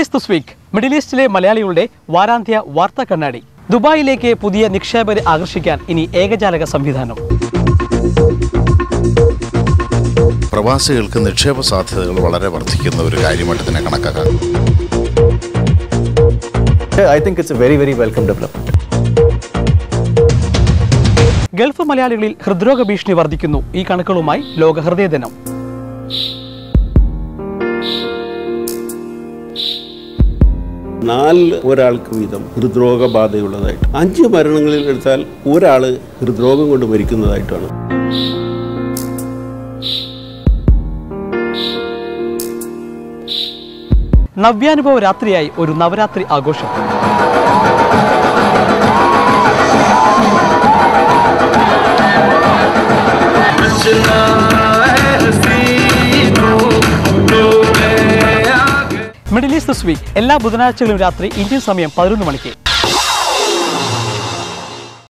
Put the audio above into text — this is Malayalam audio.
ഈസ്റ്റ് ദിസ് വീക്ക് മിഡിൽ ഈസ്റ്റിലെ മലയാളികളുടെ വാരാന്ത്യ വാർത്താ കണ്ണാടി. ദുബായിലേക്ക് പുതിയ നിക്ഷേപകരെ ആകർഷിക്കാൻ ഇനി ഏകജാലക സംവിധാനം. പ്രവാസികൾക്ക് നിക്ഷേപ സാധ്യതകൾ വളരെ വർദ്ധിക്കുന്ന ഒരു കാര്യമായിട്ട് തന്നെ കണക്കാക്കാം. I think it's a very, very welcome development. Gulf മലയാളികളിൽ ഹൃദ്രോഗ ഭീഷണി വർദ്ധിക്കുന്നു. ഈ കണക്കുകളുമായി ലോക ഹൃദയ ദിനം. ഒരാൾക്ക് വീതം ഹൃദ്രോഗബാധയുള്ളതായിട്ട് 5 മരണങ്ങളിൽ എടുത്താൽ ഒരാൾ ഹൃദ്രോഗം കൊണ്ട് മരിക്കുന്നതായിട്ടാണ്. നവ്യാനുഭവ രാത്രിയായി ഒരു നവരാത്രി ആഘോഷം. മിഡിൽ ഈസ്റ്റ് ദിസ് വീക്ക് എല്ലാ ബുധനാഴ്ചകളും രാത്രി ഇന്ത്യൻ സമയം 11 മണിക്ക്.